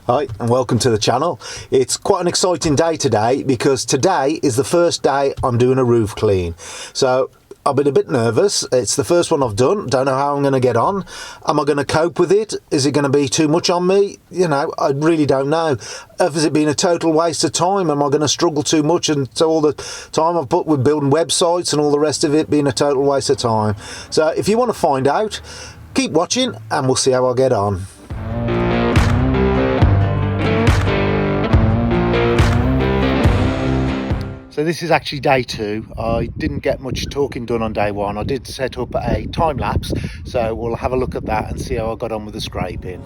Hi and welcome to the channel. It's quite an exciting day today because today is the first day I'm doing a roof clean. So I've been a bit nervous. It's the first one I've done. Don't know how I'm going to get on. Am I going to cope with it? Is it going to be too much on me? You know, I really don't know. Has it been a total waste of time? Am I going to struggle too much and so all the time I've put with building websites and all the rest of it being a total waste of time? So if you want to find out, keep watching and we'll see how I get on. So this is actually day 2. I didn't get much talking done on day 1. I did set up a time lapse, so we'll have a look at that and see how I got on with the scraping.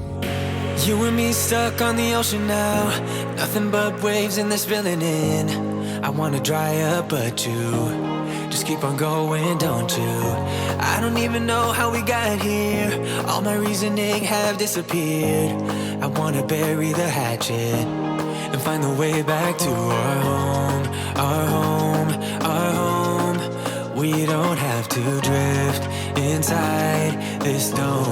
You and me stuck on the ocean now, nothing but waves and they're spilling in. I wanna dry up but you just keep on going, don't you? I don't even know how we got here, all my reasoning have disappeared. I wanna bury the hatchet and find the way back to our home, our home, our home. We don't have to drift inside this dome.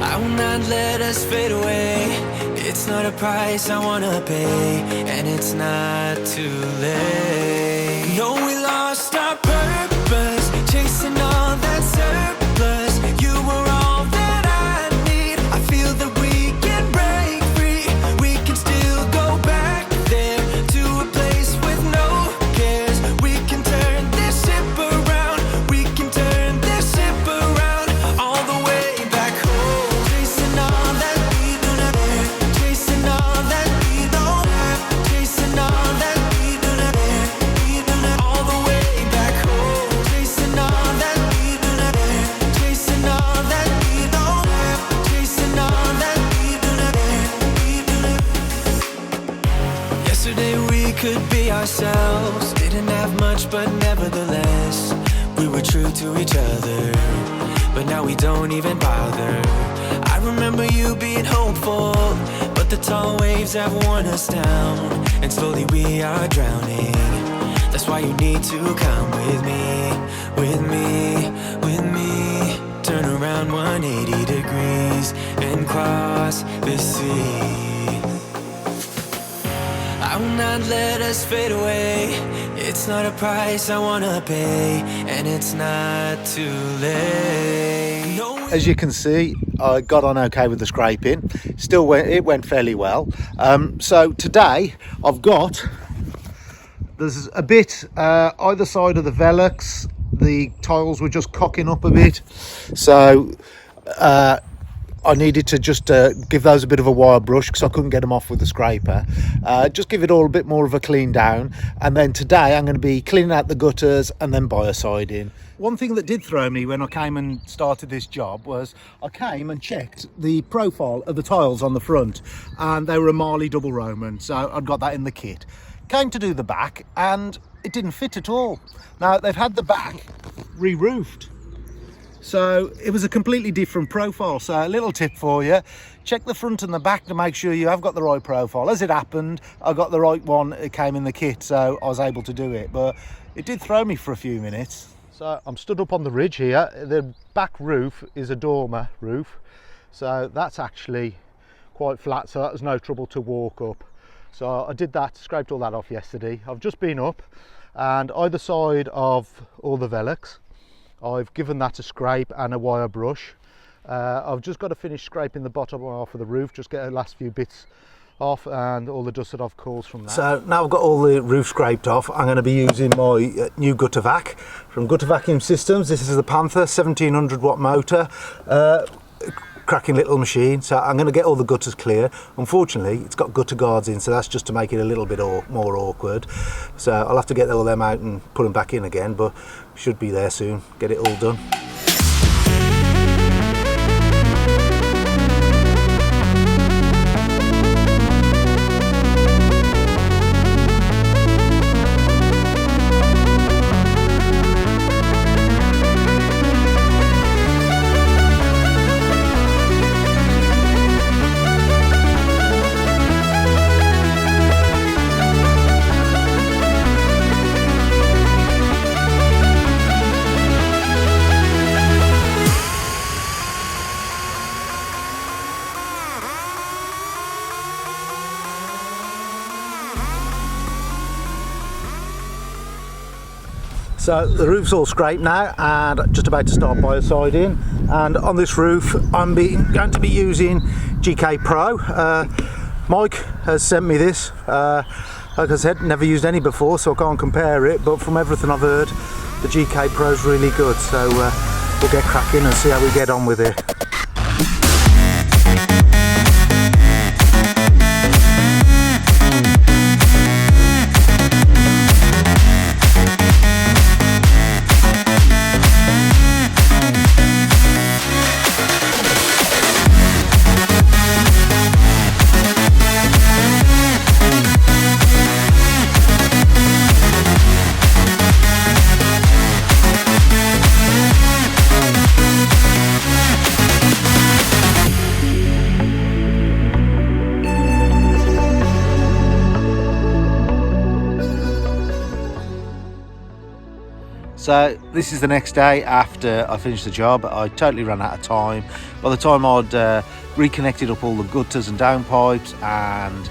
I will not let us fade away. It's not a price I wanna pay, and it's not too late. No, we lost our purpose, chasing all that surplus. You were all that I need. I feel that we can break free. We can still go back there to a place with no cares. We can turn this ship around. We can turn this ship around all the way back home. Chasing all that we do not have. Chasing all that we don't have. Chasing all that we do not have. We do not all the way back home. Chasing all that we do not have. Chasing all that we don't have. Chasing all that we do not have. We do not. Yesterday we could be ourselves. Didn't have much, but nevertheless we were true to each other. But now we don't even bother. I remember you being hopeful, but the tall waves have worn us down, and slowly we are drowning. That's why you need to come with me, with me, with me. Turn around 180 degrees and cross the sea. I will not let us fade away. It's not a price I wanna pay, and it's not too late. No. As you can see, I got on okay with the scraping. It went fairly well. So today there's a bit either side of the Velux. The tiles were just cocking up a bit, so I needed to just give those a bit of a wire brush because I couldn't get them off with the scraper. Just give it all a bit more of a clean down, and then today I'm going to be cleaning out the gutters and then biociding. One thing that did throw me when I came and started this job was I came and checked the profile of the tiles on the front, and they were a Marley double Roman, so I'd got that in the kit. Came to do the back and it didn't fit at all. Now they've had the back re-roofed, so it was a completely different profile. So a little tip for you, check the front and the back to make sure you have got the right profile. As it happened, I got the right one. It came in the kit, so I was able to do it, but it did throw me for a few minutes. So I'm stood up on the ridge here. The back roof is a dormer roof, so that's actually quite flat, so that was no trouble to walk up. So I did that, scraped all that off yesterday. I've just been up, and either side of all the Velux I've given that a scrape and a wire brush. I've just got to finish scraping the bottom half of the roof, just get the last few bits off and all the dust that I've caused from that. So now I've got all the roof scraped off, I'm going to be using my new gutter vac from Gutter Vacuum Systems. This is the Panther 1700 watt motor. Cracking little machine, so I'm going to get all the gutters clear. Unfortunately it's got gutter guards in, so that's just to make it a little bit more awkward, so I'll have to get all them out and put them back in again, but should be there soon, get it all done. So the roof's all scraped now and just about to start biociding, and on this roof I'm going to be using GK Pro. Mike has sent me this. Like I said, never used any before, so I can't compare it, but from everything I've heard, the GK Pro is really good, so we'll get cracking and see how we get on with it. So this is the next day after I finished the job. I totally ran out of time. By the time I'd reconnected up all the gutters and downpipes and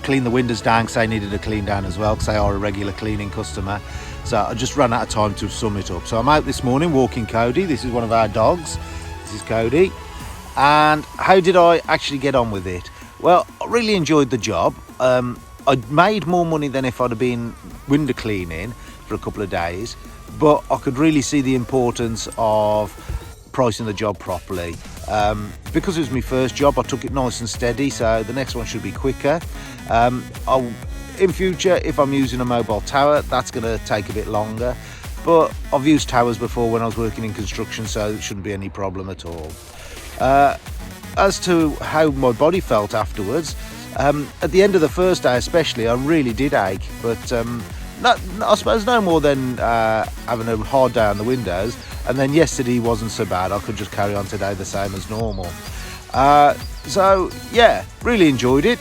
cleaned the windows down because they needed a clean down as well because they are a regular cleaning customer. So I just ran out of time to sum it up. So I'm out this morning walking Cody. This is one of our dogs. This is Cody. And how did I actually get on with it? Well, I really enjoyed the job. I made more money than if I'd have been window cleaning for a couple of days, but I could really see the importance of pricing the job properly. Because it was my first job, I took it nice and steady, so the next one should be quicker. In future, if I'm using a mobile tower, that's going to take a bit longer, but I've used towers before when I was working in construction, so it shouldn't be any problem at all. As to how my body felt afterwards, at the end of the first day especially, I really did ache, but I suppose no more than having a hard day on the windows, and then yesterday wasn't so bad. I could just carry on today the same as normal. So yeah, really enjoyed it.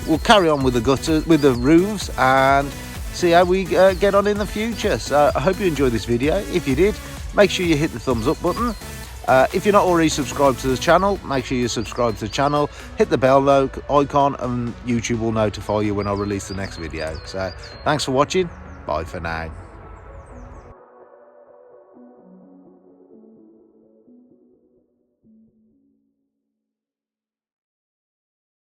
We'll carry on with the gutters, with the roofs, and see how we get on in the future. So I hope you enjoyed this video. If you did, make sure you hit the thumbs up button. If you're not already subscribed to the channel, make sure you subscribe to the channel, hit the bell icon, and YouTube will notify you when I release the next video. So thanks for watching. Bye for now.